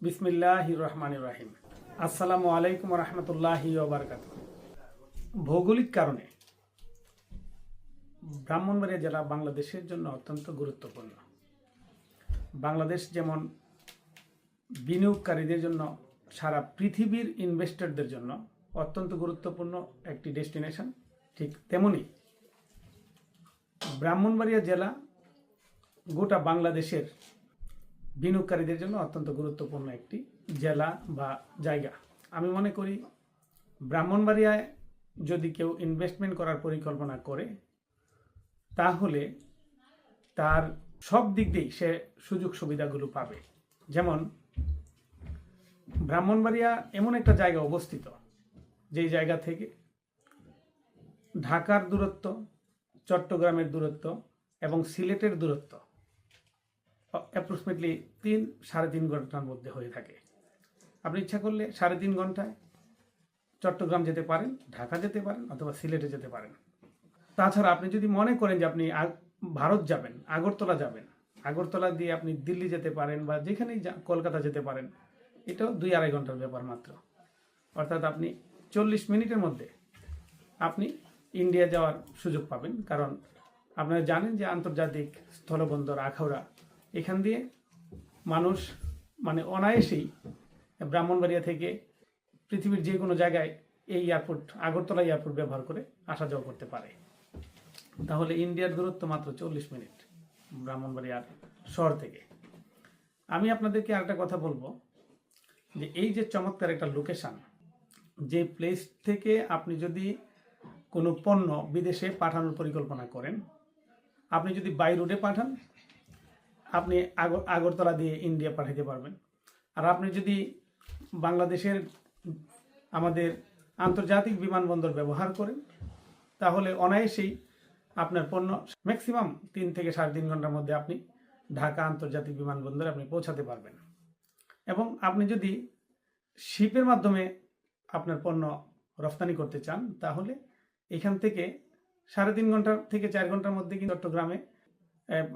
বিসমিল্লাহির রহমানির রহিম। আসসালামু আলাইকুম রহমতুল্লাহি ওয়া বারাকাতুহু। ভৌগোলিক কারণে ব্রাহ্মণবাড়িয়া জেলা বাংলাদেশের জন্য অত্যন্ত গুরুত্বপূর্ণ। বাংলাদেশ যেমন বিনিয়োগকারীদের জন্য, সারা পৃথিবীর ইনভেস্টরদের জন্য অত্যন্ত গুরুত্বপূর্ণ একটি ডেস্টিনেশন, ঠিক তেমনি ব্রাহ্মণবাড়িয়া জেলা গোটা বাংলাদেশের বিনিয়োগকারীদের জন্য অত্যন্ত গুরুত্বপূর্ণ একটি জেলা বা জায়গা। আমি মনে করি ব্রাহ্মণবাড়িয়ায় যদি কেউ ইনভেস্টমেন্ট করার পরিকল্পনা করে তাহলে তার সব দিক দিয়েই সে সুযোগ সুবিধাগুলো পাবে। যেমন ব্রাহ্মণবাড়িয়া এমন একটা জায়গা অবস্থিত যেই জায়গা থেকে ঢাকার দূরত্ব, চট্টগ্রামের দূরত্ব এবং সিলেটের দূরত্ব অ্যাপ্রক্সিমেটলি 3-3.5 ঘন্টার মধ্যে হয়ে থাকে। আপনি ইচ্ছা করলে 3.5 ঘন্টায় চট্টগ্রাম যেতে পারেন, ঢাকা যেতে পারেন অথবা সিলেটে যেতে পারেন। তাছাড়া আপনি যদি মনে করেন যে আপনি ভারত যাবেন, আগরতলা যাবেন, আগরতলা দিয়ে আপনি দিল্লি যেতে পারেন বা যেখানেই কলকাতা যেতে পারেন, এটাও 2-2.5 ঘন্টার ব্যাপার মাত্র। অর্থাৎ আপনি 40 মিনিটের মধ্যে আপনি ইন্ডিয়া যাওয়ার সুযোগ পাবেন। কারণ আপনারা জানেন যে আন্তর্জাতিক স্থলবন্দর আখাউড়া, এখান দিয়ে মানুষ অনায়াসেই ব্রাহ্মণবাড়িয়া থেকে পৃথিবীর যে কোনো জায়গায় এই এয়ারপোর্ট, আগরতলা এয়ারপোর্ট ব্যবহার করে আসা যাওয়া করতে পারে। তাহলে ইন্ডিয়ার দূরত্ব মাত্র 40 মিনিট ব্রাহ্মণবাড়িয়ার শহর থেকে। আমি আপনাদেরকে আরেকটা কথা বলবো যে এই যে চমৎকার একটা লোকেশন, যে প্লেস থেকে আপনি যদি কোনো পণ্য বিদেশে পাঠানোর পরিকল্পনা করেন, আপনি যদি বাই রোডে পাঠান, আপনি আগরতলা দিয়ে ইন্ডিয়া পাঠাতে পারবেন। আর আপনি যদি বাংলাদেশের আমাদের আন্তর্জাতিক বিমানবন্দর ব্যবহার করেন তাহলে অনায়াসেই আপনার পণ্য ম্যাক্সিমাম 3 থেকে 3.5 ঘন্টার মধ্যে আপনি ঢাকা আন্তর্জাতিক বিমানবন্দরে আপনি পৌঁছাতে পারবেন। এবং আপনি যদি শিপের মাধ্যমে আপনার পণ্য রফতানি করতে চান তাহলে এখান থেকে 3.5 ঘন্টা থেকে 4 ঘন্টার মধ্যে কিন্তু চট্টগ্রামে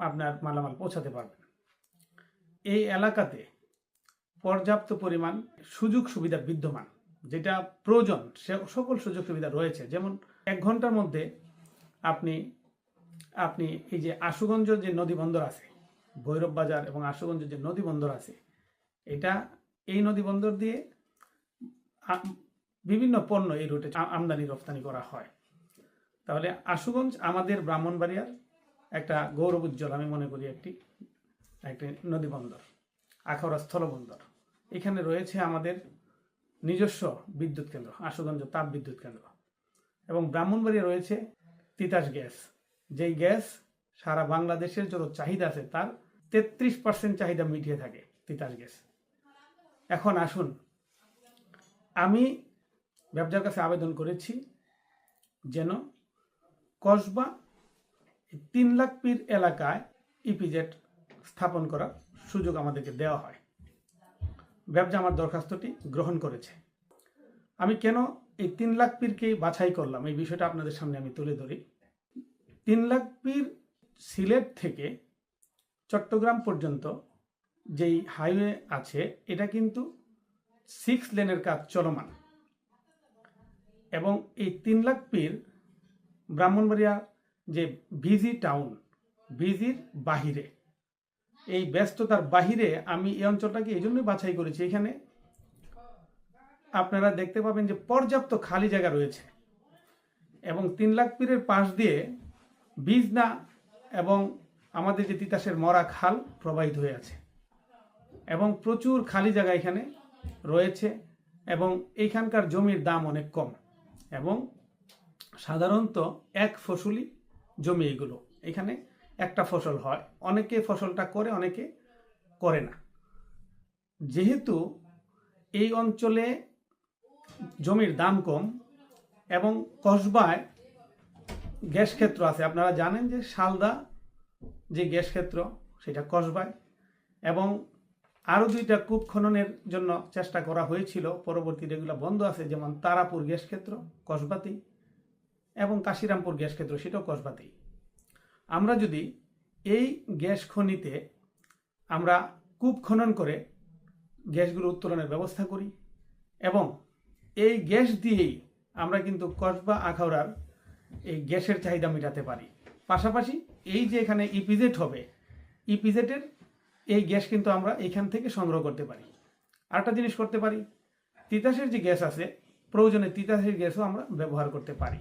আপনার মালামাল পৌঁছাতে পারবেন। এই এলাকাতে পর্যাপ্ত পরিমাণ সুযোগ সুবিধা বিদ্যমান, যেটা প্রয়োজন সকল সুযোগ সুবিধা রয়েছে। যেমন 1 ঘন্টার মধ্যে আপনি এই যে আশুগঞ্জ যে নদী বন্দর আছে, ভৈরব বাজার এবং আশুগঞ্জ যে নদী বন্দর আছে, এই নদী বন্দর দিয়ে বিভিন্ন পণ্য এই রুটে আমদানি রপ্তানি করা হয়। তাহলে আশুগঞ্জ আমাদের ব্রাহ্মণবাড়িয়ার একটা গৌরব উজ্জ্বল, আমি মনে করি একটি নদী বন্দর, আখাউড়া স্থলবন্দর। এখানে রয়েছে আমাদের নিজস্ব বিদ্যুৎ কেন্দ্র, আশুগঞ্জ তাপ বিদ্যুৎ কেন্দ্র, এবং ব্রাহ্মণবাড়িয়া রয়েছে তিতাস গ্যাস, যেই গ্যাস সারা বাংলাদেশের যত চাহিদা আছে তার 33% চাহিদা মিটিয়ে থাকে তিতাস গ্যাস। এখন আসুন, আমি ব্যবসার কাছে আবেদন করেছি যেন কসবা 3 লাখ পীর এলাকায় ইপিজেড স্থাপন করার সুযোগ আমাদেরকে দেওয়া হয়। ব্যবসা আমার দরখাস্তটি গ্রহণ করেছে। আমি কেন এই 3 লাখ পীরকেই বাছাই করলাম, এই বিষয়টা আপনাদের সামনে আমি তুলে ধরি। 3 লাখ পীর সিলেট থেকে চট্টগ্রাম পর্যন্ত যেই হাইওয়ে আছে এটা কিন্তু 6 লেনের কাজ চলমান, এবং এই 3 লাখ পীর ব্রাহ্মণবাড়িয়া যে বিজি টাউন, বিজির বাহিরে, এই ব্যস্ততার বাহিরে আমি এই অঞ্চলটাকে এই জন্যই বাছাই করেছি। এখানে আপনারা দেখতে পাবেন যে পর্যাপ্ত খালি জায়গা রয়েছে, এবং 3 লাখ পীরের পাশ দিয়ে বিজনা এবং আমাদের যে তিতাসের মরা খাল প্রবাহিত হয়ে আছে, এবং প্রচুর খালি জায়গা এখানে রয়েছে, এবং এইখানকার জমির দাম অনেক কম, এবং সাধারণত এক ফসলি জমি এগুলো। এখানে একটা ফসল হয়, অনেকে ফসলটা করে, অনেকে করে না। যেহেতু এই অঞ্চলে জমির দাম কম এবং কসবায় গ্যাস ক্ষেত্র আছে, আপনারা জানেন যে শালদা যে গ্যাস ক্ষেত্র সেটা কসবায়, এবং আরও 2টা কূপ খননের জন্য চেষ্টা করা হয়েছিল, পরবর্তীতে এগুলো বন্ধ আছে, যেমন তারাপুর গ্যাস ক্ষেত্র কসবাতেই, এবং কাশিরামপুর গ্যাস ক্ষেত্র সেটাও কসবাতেই। আমরা যদি এই গ্যাস খনিতে আমরা কূপ খনন করে গ্যাসগুলো উত্তোলনের ব্যবস্থা করি এবং এই গ্যাস দিয়েই আমরা কিন্তু কসবা আখাউড়ার এই গ্যাসের চাহিদা মেটাতে পারি। পাশাপাশি এই যে এখানে ইপিজেড হবে, ইপিজেডের এই গ্যাস কিন্তু আমরা এখান থেকে সংগ্রহ করতে পারি। আরেকটা জিনিস করতে পারি, তিতাসের যে গ্যাস আছে, প্রয়োজনে তিতাসের গ্যাসও আমরা ব্যবহার করতে পারি।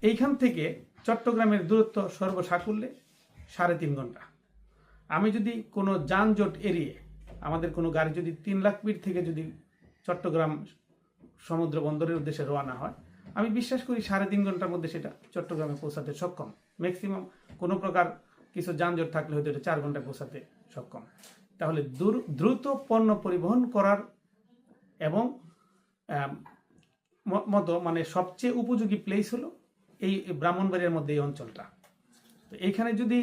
এইখান থেকে চট্টগ্রামের দূরত্ব সর্বসাকুল্যে 3.5 ঘন্টা। আমি যদি কোনো যানজট এড়িয়ে আমাদের কোনো গাড়ি যদি 3 লাখ ফিট থেকে যদি চট্টগ্রাম সমুদ্র বন্দরের উদ্দেশ্যে রওনা হয়, আমি বিশ্বাস করি 3.5 ঘন্টার মধ্যে সেটা চট্টগ্রামে পৌঁছাতে সক্ষম। ম্যাক্সিমাম কোনো প্রকার কিছু যানজট থাকলে হয়তো এটা 4 ঘন্টায় পৌঁছাতে সক্ষম। তাহলে দ্রুত পণ্য পরিবহন করার এবং মতো মানে সবচেয়ে উপযোগী প্লেস হলো এই ব্রাহ্মণবাড়িয়ার মধ্যে এই অঞ্চলটা। তো এইখানে যদি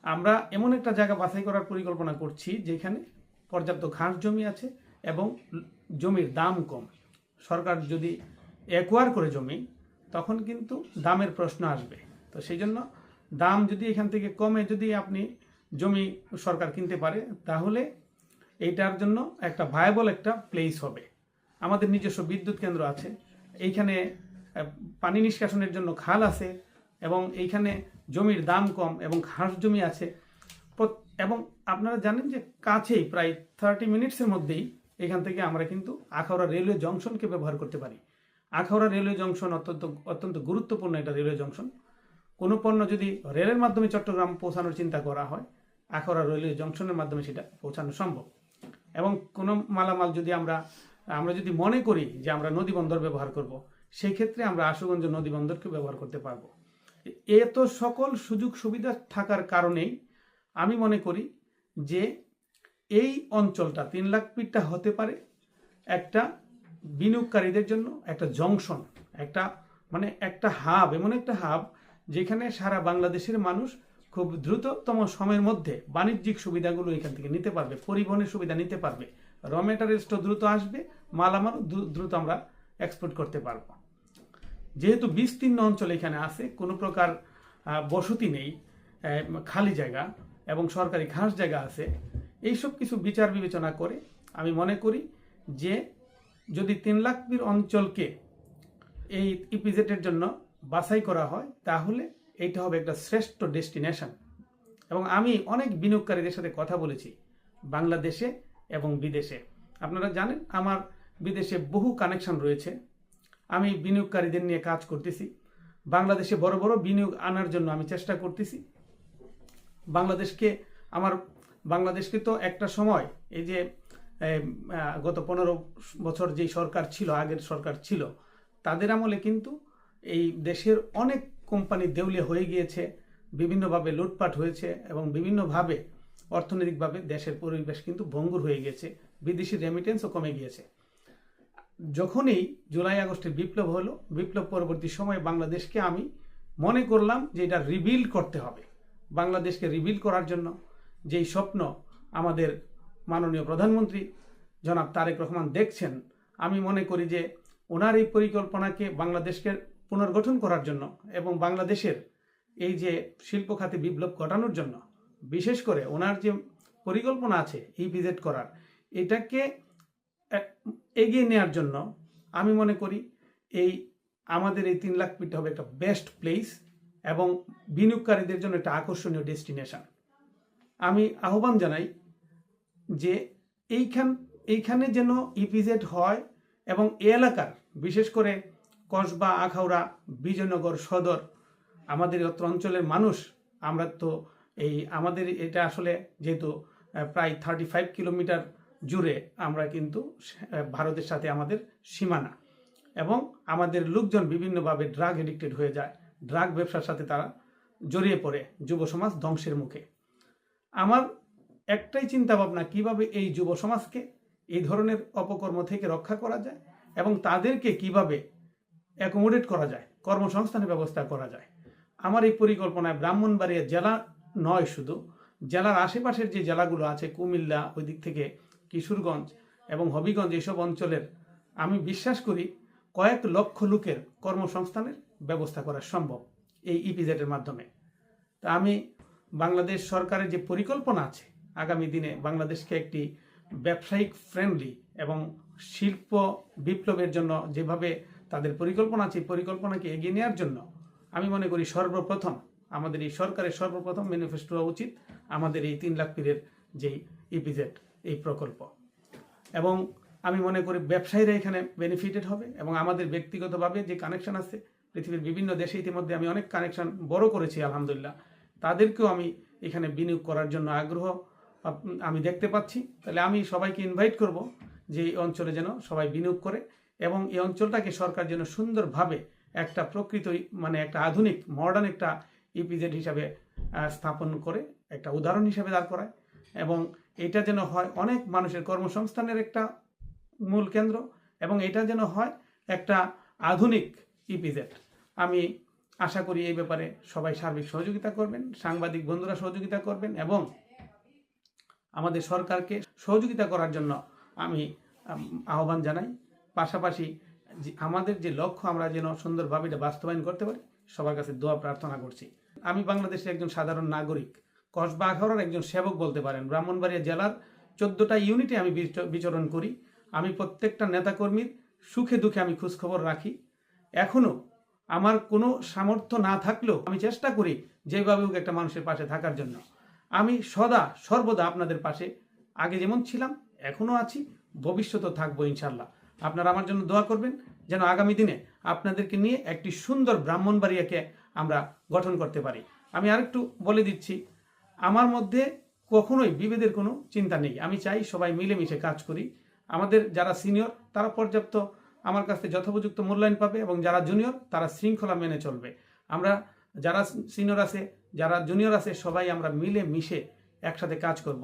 আমরা এমন একটা জায়গা বাছাই করার পরিকল্পনা করছি যেখানে পর্যাপ্ত ঘাস জমি আছে এবং জমির দাম কম। সরকার যদি অ্যাকোয়ার করে জমি, তখন কিন্তু দামের প্রশ্ন আসবে। তো সেই জন্য দাম যদি এখান থেকে কমে যদি আপনি জমি সরকার কিনতে পারে, তাহলে এইটার জন্য একটা ভায়াবল একটা প্লেস হবে। আমাদের নিজস্ব বিদ্যুৎ কেন্দ্র আছে, এইখানে পানি নিষ্কাশনের জন্য খাল আছে এবং এইখানে জমির দাম কম এবং ঘাস জমি আছে। এবং আপনারা জানেন যে কাছেই প্রায় 30 মিনিটসের মধ্যেই এখান থেকে আমরা কিন্তু আখাউড়া রেলওয়ে জংশনকে ব্যবহার করতে পারি। আখাউড়া রেলওয়ে জংশন অত্যন্ত গুরুত্বপূর্ণ একটা রেলওয়ে জংশন। কোনো পণ্য যদি রেলের মাধ্যমে চট্টগ্রাম পৌঁছানোর চিন্তা করা হয়, আখাউড়া রেলওয়ে জংশনের মাধ্যমে সেটা পৌঁছানো সম্ভব। এবং কোনো মালামাল যদি আমরা যদি মনে করি যে আমরা নদী বন্দর ব্যবহার করব, সেই ক্ষেত্রে আমরা আশুগঞ্জ নদী বন্দরকে ব্যবহার করতে পারবো। এত সকল সুযোগ সুবিধা থাকার কারণেই আমি মনে করি যে এই অঞ্চলটা 3 লাখ ফিটটা হতে পারে একটা বিনিয়োগকারীদের জন্য একটা জংশন, একটা হাব, এমন একটা হাব যেখানে সারা বাংলাদেশের মানুষ খুব দ্রুততম সময়ের মধ্যে বাণিজ্যিক সুবিধাগুলো এখান থেকে নিতে পারবে, পরিবহনের সুবিধা নিতে পারবে, র ম্যাটেরিয়ালসটা দ্রুত আসবে, মালামাল দ্রুত আমরা এক্সপোর্ট করতে পারবো। যেহেতু বিস্তীর্ণ অঞ্চল এখানে আছে, কোনো প্রকার বসতি নেই, খালি জায়গা এবং সরকারি ঘাস জায়গা আছে, এইসব কিছু বিচার বিবেচনা করে আমি মনে করি যে যদি 3 লাখ ফিট অঞ্চলকে এই ইপিজেডের জন্য বাছাই করা হয়, তাহলে এইটা হবে একটা শ্রেষ্ঠ ডেস্টিনেশন। এবং আমি অনেক বিনিয়োগকারীদের সাথে কথা বলেছি বাংলাদেশে এবং বিদেশে। আপনারা জানেন আমার বিদেশে বহু কানেকশন রয়েছে। আমি বিনিয়োগকারীদের নিয়ে কাজ করতেছি। বাংলাদেশে বড় বড় বিনিয়োগ আনার জন্য আমি চেষ্টা করতেছি। বাংলাদেশকে তো একটা সময় এই যে গত 15 বছর যেই সরকার ছিল, আগের সরকার ছিল, তাদের আমলে কিন্তু এই দেশের অনেক কোম্পানি দেউলিয়া হয়ে গিয়েছে, বিভিন্নভাবে লুটপাট হয়েছে এবং বিভিন্নভাবে অর্থনৈতিকভাবে দেশের পরিবেশ কিন্তু ভঙ্গুর হয়ে গেছে, বিদেশি রেমিটেন্সও কমে গিয়েছে। যখনই জুলাই আগস্টের বিপ্লব হলো, বিপ্লব পরবর্তী সময়ে বাংলাদেশকে আমি মনে করলাম যে এটা রিবিল্ড করতে হবে। বাংলাদেশকে রিবিল্ড করার জন্য যেই স্বপ্ন আমাদের মাননীয় প্রধানমন্ত্রী জনাব তারেক রহমান দেখছেন, আমি মনে করি যে ওনার এই পরিকল্পনাকে বাংলাদেশকে পুনর্গঠন করার জন্য এবং বাংলাদেশের এই যে শিল্প খাতে বিপ্লব ঘটানোর জন্য, বিশেষ করে ওনার যে পরিকল্পনা আছে ইপিজেড করার, এটাকে এগিয়ে নেওয়ার জন্য আমি মনে করি আমাদের এই 3 লাখ ফিট হবে একটা বেস্ট প্লেস এবং বিনিয়োগকারীদের জন্য একটা আকর্ষণীয় ডেস্টিনেশন। আমি আহ্বান জানাই যে এইখানে যেন ইপিজেড হয় এবং এই এলাকার বিশেষ করে কসবা, আখাউড়া, বিজয়নগর সদর, আমাদের অঞ্চলের মানুষ, আমরা তো আমাদের এটা আসলে যেহেতু প্রায় 35 কিলোমিটার জুড়ে আমরা কিন্তু ভারতের সাথে আমাদের সীমানা, এবং আমাদের লোকজন বিভিন্নভাবে ড্রাগ এডিক্টেড হয়ে যায়, ড্রাগ ব্যবসার সাথে তারা জড়িয়ে পড়ে, যুব সমাজ ধ্বংসের মুখে। আমার একটাই চিন্তা ভাবনা, কিভাবে এই যুব সমাজকে এই ধরনের অপকর্ম থেকে রক্ষা করা যায় এবং তাদেরকে কিভাবে অ্যাকোমোডেট করা যায়, কর্মসংস্থানের ব্যবস্থা করা যায়। আমার এই পরিকল্পনায় ব্রাহ্মণবাড়িয়া জেলা নয়, শুধু জেলার আশেপাশের যে জেলাগুলো আছে, কুমিল্লা, ওই দিক থেকে কিশোরগঞ্জ এবং হবিগঞ্জ, এইসব অঞ্চলের আমি বিশ্বাস করি কয়েক লক্ষ লোকের কর্মসংস্থানের ব্যবস্থা করা সম্ভব এই ইপিজেডের মাধ্যমে। তা আমি বাংলাদেশ সরকারের যে পরিকল্পনা আছে, আগামী দিনে বাংলাদেশকে একটি ব্যবসায়িক ফ্রেন্ডলি এবং শিল্প বিপ্লবের জন্য যেভাবে তাদের পরিকল্পনা আছে, পরিকল্পনাকে এগিয়ে নেওয়ার জন্য আমি মনে করি সর্বপ্রথম আমাদের এই সরকারের সর্বপ্রথম ম্যানিফেস্টো হওয়া উচিত আমাদের এই 3 লাখ পীরের যেই ইপিজেড এই প্রকল্প। এবং আমি মনে করি ব্যবসায়ীরা এখানে বেনিফিটেড হবে এবং আমাদের ব্যক্তিগতভাবে যে কানেকশন আছে পৃথিবীর বিভিন্ন দেশে ইতিমধ্যে আমি অনেক কানেকশন বড় করেছি আলহামদুলিল্লাহ, তাদেরকেও আমি এখানে বিনিয়োগ করার জন্য আগ্রহ আমি দেখতে পাচ্ছি। তাহলে আমি সবাইকে ইনভাইট করব যে এই অঞ্চলে যেন সবাই বিনিয়োগ করে এবং এই অঞ্চলটাকে সরকার যেন সুন্দরভাবে একটা প্রকৃত মানে একটা আধুনিক মডার্ন একটা ইপিজেড হিসাবে স্থাপন করে একটা উদাহরণ হিসাবে দাঁড় করায় এবং এটা যেন হয় অনেক মানুষের কর্মসংস্থানের একটা মূল কেন্দ্র এবং এটা যেন হয় একটা আধুনিক ইপিজেড। আমি আশা করি এই ব্যাপারে সবাই সার্বিক সহযোগিতা করবেন, সাংবাদিক বন্ধুরা সহযোগিতা করবেন এবং আমাদের সরকারকে সহযোগিতা করার জন্য আমি আহ্বান জানাই। পাশাপাশি আমাদের যে লক্ষ্য আমরা যেন সুন্দরভাবে এটা বাস্তবায়ন করতে পারি সবার কাছে দোয়া প্রার্থনা করছি। আমি বাংলাদেশের একজন সাধারণ নাগরিক, কসবা আখাউড়ার একজন সেবক বলতে পারেন। ব্রাহ্মণবাড়িয়া জেলার 14টা ইউনিটে আমি বিচরণ করি। আমি প্রত্যেকটা নেতাকর্মীর সুখে দুঃখে আমি খোঁজখবর রাখি। এখনও আমার কোনো সামর্থ্য না থাকলেও আমি চেষ্টা করি যেভাবে হোক একটা মানুষের পাশে থাকার জন্য। আমি সর্বদা আপনাদের পাশে আগে যেমন ছিলাম এখনও আছি, ভবিষ্যতেও থাকবো ইনশাল্লাহ। আপনারা আমার জন্য দোয়া করবেন যেন আগামী দিনে আপনাদেরকে নিয়ে একটি সুন্দর ব্রাহ্মণবাড়িয়াকে আমরা গঠন করতে পারি। আমি আরেকটু বলে দিচ্ছি, আমার মধ্যে কখনোই বিভেদের কোনো চিন্তা নেই। আমি চাই সবাই মিলেমিশে কাজ করি। আমাদের যারা সিনিয়র তারা পর্যাপ্ত আমার কাছে যথোপযুক্ত মূল্যায়ন পাবে এবং যারা জুনিয়র তারা শৃঙ্খলা মেনে চলবে। আমরা যারা সিনিয়র আছে যারা জুনিয়র আছে সবাই আমরা মিলে মিশে একসাথে কাজ করব।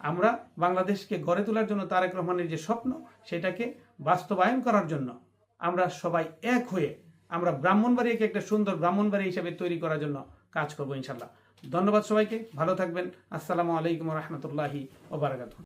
আমরা বাংলাদেশকে গড়ে তোলার জন্য তারেক রহমানের যে স্বপ্ন সেটাকে বাস্তবায়ন করার জন্য আমরা সবাই এক হয়ে আমরা ব্রাহ্মণবাড়িয়াকে একটা সুন্দর ব্রাহ্মণবাড়ি হিসেবে তৈরি করার জন্য কাজ করবো ইনশাল্লাহ। ধন্যবাদ সবাইকে, ভালো থাকবেন। আসসালামু আলাইকুম রহমতুল্লাহি ওয়া বারাকাতুহু।